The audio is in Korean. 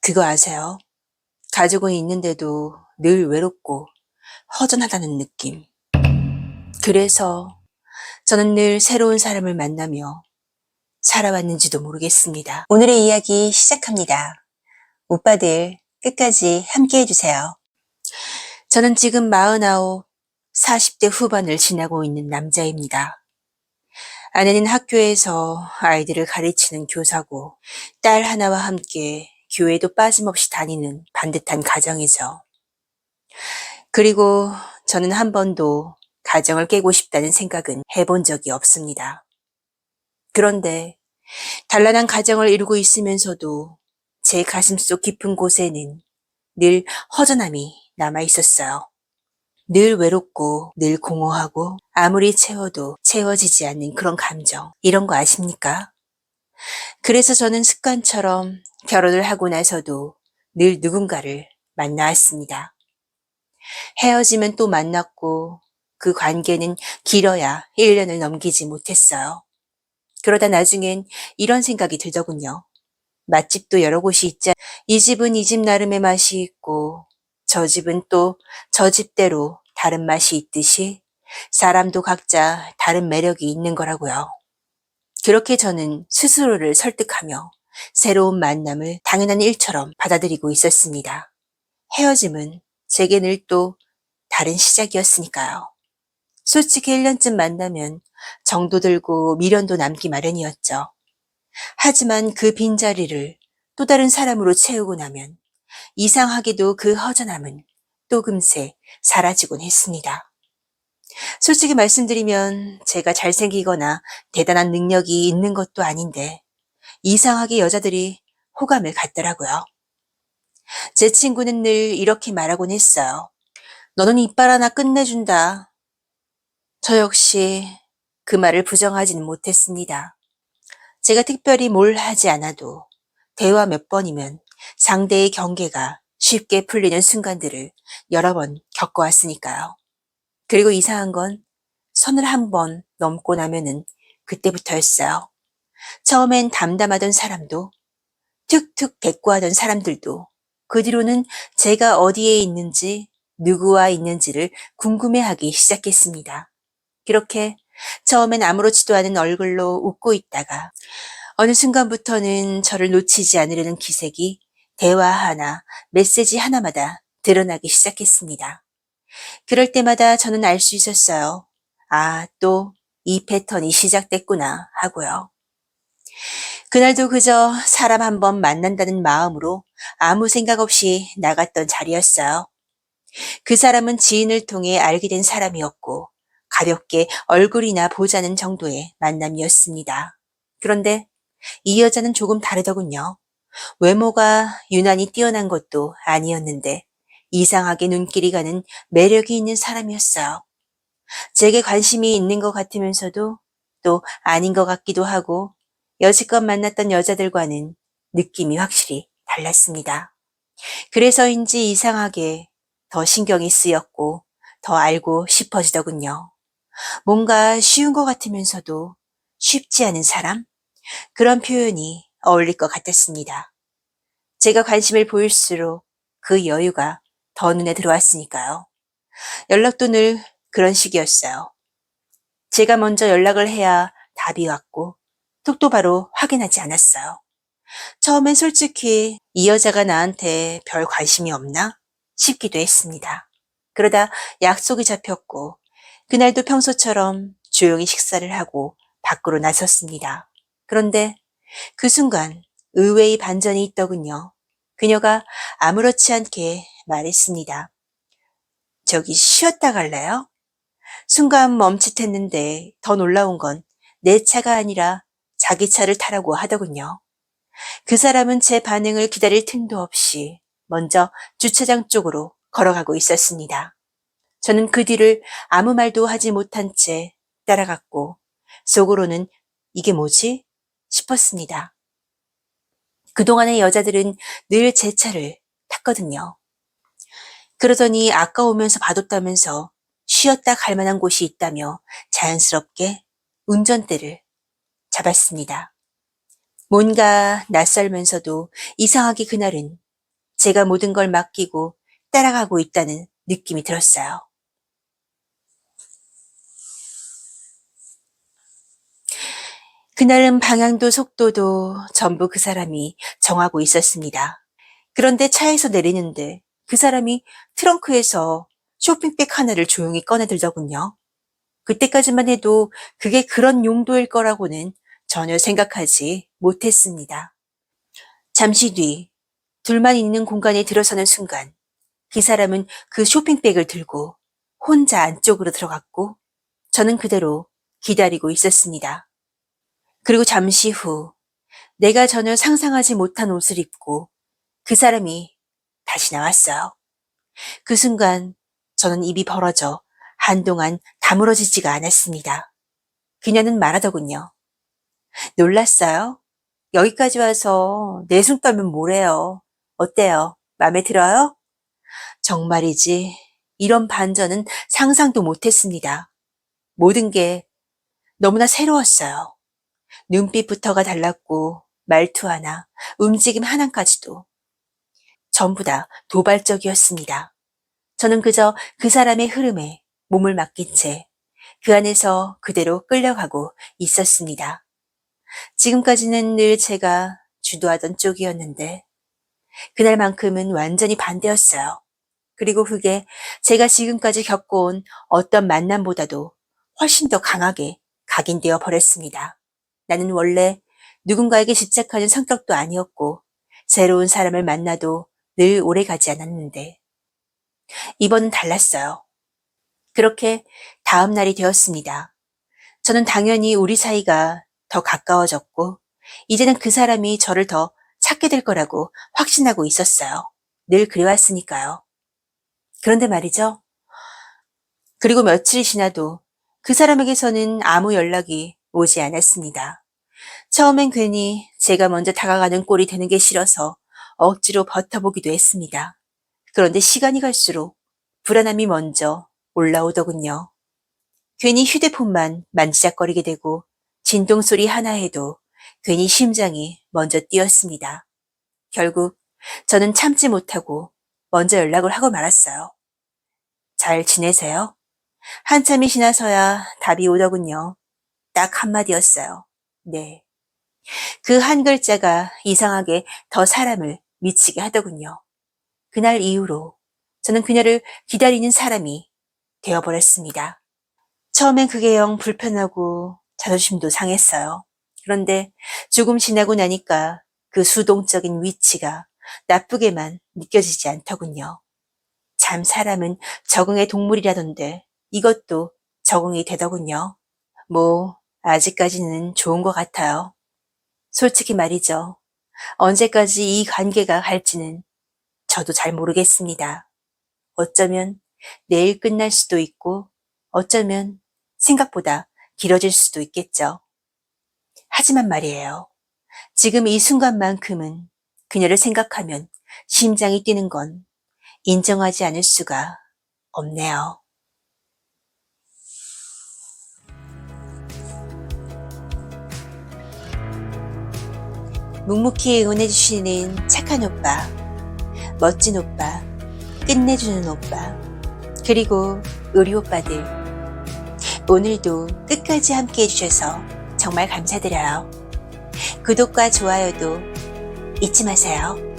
그거 아세요? 가족은 있는데도 늘 외롭고 허전하다는 느낌. 그래서 저는 늘 새로운 사람을 만나며 살아왔는지도 모르겠습니다. 오늘의 이야기 시작합니다. 오빠들 끝까지 함께 해주세요. 저는 지금 49, 40대 후반을 지나고 있는 남자입니다. 아내는 학교에서 아이들을 가르치는 교사고 딸 하나와 함께 교회도 빠짐없이 다니는 반듯한 가정이죠. 그리고 저는 한 번도 가정을 깨고 싶다는 생각은 해본 적이 없습니다. 그런데 단란한 가정을 이루고 있으면서도 제 가슴속 깊은 곳에는 늘 허전함이 남아 있었어요. 늘 외롭고 늘 공허하고 아무리 채워도 채워지지 않는 그런 감정. 이런 거 아십니까? 그래서 저는 습관처럼 결혼을 하고 나서도 늘 누군가를 만나왔습니다. 헤어지면 또 만났고 그 관계는 길어야 1년을 넘기지 못했어요. 그러다 나중엔 이런 생각이 들더군요. 맛집도 여러 곳이 있자 이 집은 이 집 나름의 맛이 있고 저 집은 또 저 집대로 다른 맛이 있듯이 사람도 각자 다른 매력이 있는 거라고요. 그렇게 저는 스스로를 설득하며 새로운 만남을 당연한 일처럼 받아들이고 있었습니다. 헤어짐은 제게 늘 또 다른 시작이었으니까요. 솔직히 1년쯤 만나면 정도 들고 미련도 남기 마련이었죠. 하지만 그 빈자리를 또 다른 사람으로 채우고 나면 이상하게도 그 허전함은 또 금세 사라지곤 했습니다. 솔직히 말씀드리면 제가 잘생기거나 대단한 능력이 있는 것도 아닌데 이상하게 여자들이 호감을 갖더라고요. 제 친구는 늘 이렇게 말하곤 했어요. 너는 이빨 하나 끝내준다. 저 역시 그 말을 부정하지는 못했습니다. 제가 특별히 뭘 하지 않아도 대화 몇 번이면 상대의 경계가 쉽게 풀리는 순간들을 여러 번 겪어왔으니까요. 그리고 이상한 건 선을 한 번 넘고 나면은 그때부터였어요. 처음엔 담담하던 사람도 툭툭 대꾸하던 사람들도 그 뒤로는 제가 어디에 있는지 누구와 있는지를 궁금해하기 시작했습니다. 그렇게 처음엔 아무렇지도 않은 얼굴로 웃고 있다가 어느 순간부터는 저를 놓치지 않으려는 기색이 대화 하나, 메시지 하나마다 드러나기 시작했습니다. 그럴 때마다 저는 알 수 있었어요. 아, 또 이 패턴이 시작됐구나 하고요. 그날도 그저 사람 한번 만난다는 마음으로 아무 생각 없이 나갔던 자리였어요. 그 사람은 지인을 통해 알게 된 사람이었고 가볍게 얼굴이나 보자는 정도의 만남이었습니다. 그런데 이 여자는 조금 다르더군요. 외모가 유난히 뛰어난 것도 아니었는데 이상하게 눈길이 가는 매력이 있는 사람이었어요. 제게 관심이 있는 것 같으면서도 또 아닌 것 같기도 하고 여지껏 만났던 여자들과는 느낌이 확실히 달랐습니다. 그래서인지 이상하게 더 신경이 쓰였고 더 알고 싶어지더군요. 뭔가 쉬운 것 같으면서도 쉽지 않은 사람? 그런 표현이 어울릴 것 같았습니다. 제가 관심을 보일수록 그 여유가 더 눈에 들어왔으니까요. 연락도 늘 그런 식이었어요. 제가 먼저 연락을 해야 답이 왔고 톡도 바로 확인하지 않았어요. 처음엔 솔직히 이 여자가 나한테 별 관심이 없나 싶기도 했습니다. 그러다 약속이 잡혔고 그날도 평소처럼 조용히 식사를 하고 밖으로 나섰습니다. 그런데 그 순간 의외의 반전이 있더군요. 그녀가 아무렇지 않게 말했습니다. 저기 쉬었다 갈래요? 순간 멈칫했는데 더 놀라운 건 내 차가 아니라 자기 차를 타라고 하더군요. 그 사람은 제 반응을 기다릴 틈도 없이 먼저 주차장 쪽으로 걸어가고 있었습니다. 저는 그 뒤를 아무 말도 하지 못한 채 따라갔고 속으로는 이게 뭐지? 싶었습니다. 그동안의 여자들은 늘 제 차를 탔거든요. 그러더니 아까 오면서 봐뒀다면서 쉬었다 갈 만한 곳이 있다며 자연스럽게 운전대를 잡았습니다. 뭔가 낯설면서도 이상하게 그날은 제가 모든 걸 맡기고 따라가고 있다는 느낌이 들었어요. 그날은 방향도 속도도 전부 그 사람이 정하고 있었습니다. 그런데 차에서 내리는데 그 사람이 트렁크에서 쇼핑백 하나를 조용히 꺼내 들더군요. 그때까지만 해도 그게 그런 용도일 거라고는 전혀 생각하지 못했습니다. 잠시 뒤 둘만 있는 공간에 들어서는 순간 그 사람은 그 쇼핑백을 들고 혼자 안쪽으로 들어갔고 저는 그대로 기다리고 있었습니다. 그리고 잠시 후 내가 전혀 상상하지 못한 옷을 입고 그 사람이 다시 나왔어요. 그 순간 저는 입이 벌어져 한동안 다물어지지가 않았습니다. 그녀는 말하더군요. 놀랐어요? 여기까지 와서 내숭 떨면 뭐래요? 어때요? 마음에 들어요? 정말이지. 이런 반전은 상상도 못했습니다. 모든 게 너무나 새로웠어요. 눈빛부터가 달랐고 말투 하나, 움직임 하나까지도 전부 다 도발적이었습니다. 저는 그저 그 사람의 흐름에 몸을 맡긴 채 그 안에서 그대로 끌려가고 있었습니다. 지금까지는 늘 제가 주도하던 쪽이었는데 그날만큼은 완전히 반대였어요. 그리고 그게 제가 지금까지 겪어온 어떤 만남보다도 훨씬 더 강하게 각인되어 버렸습니다. 나는 원래 누군가에게 집착하는 성격도 아니었고 새로운 사람을 만나도 늘 오래 가지 않았는데 이번은 달랐어요. 그렇게 다음 날이 되었습니다. 저는 당연히 우리 사이가 더 가까워졌고 이제는 그 사람이 저를 더 찾게 될 거라고 확신하고 있었어요. 늘 그래왔으니까요. 그런데 말이죠. 그리고 며칠이 지나도 그 사람에게서는 아무 연락이 오지 않았습니다. 처음엔 괜히 제가 먼저 다가가는 꼴이 되는 게 싫어서 억지로 버텨보기도 했습니다. 그런데 시간이 갈수록 불안함이 먼저 올라오더군요. 괜히 휴대폰만 만지작거리게 되고 진동소리 하나에도 괜히 심장이 먼저 뛰었습니다. 결국 저는 참지 못하고 먼저 연락을 하고 말았어요. 잘 지내세요? 한참이 지나서야 답이 오더군요. 딱 한마디였어요. 네. 그 한 글자가 이상하게 더 사람을 미치게 하더군요. 그날 이후로 저는 그녀를 기다리는 사람이 되어버렸습니다. 처음엔 그게 영 불편하고 자존심도 상했어요. 그런데 조금 지나고 나니까 그 수동적인 위치가 나쁘게만 느껴지지 않더군요. 참 사람은 적응의 동물이라던데 이것도 적응이 되더군요. 뭐 아직까지는 좋은 것 같아요. 솔직히 말이죠. 언제까지 이 관계가 갈지는 저도 잘 모르겠습니다. 어쩌면 내일 끝날 수도 있고 어쩌면 생각보다 길어질 수도 있겠죠. 하지만 말이에요. 지금 이 순간만큼은 그녀를 생각하면 심장이 뛰는 건 인정하지 않을 수가 없네요. 묵묵히 응원해주시는 착한 오빠, 멋진 오빠, 끝내주는 오빠, 그리고 우리 오빠들. 오늘도 끝까지 함께 해주셔서 정말 감사드려요. 구독과 좋아요도 잊지 마세요.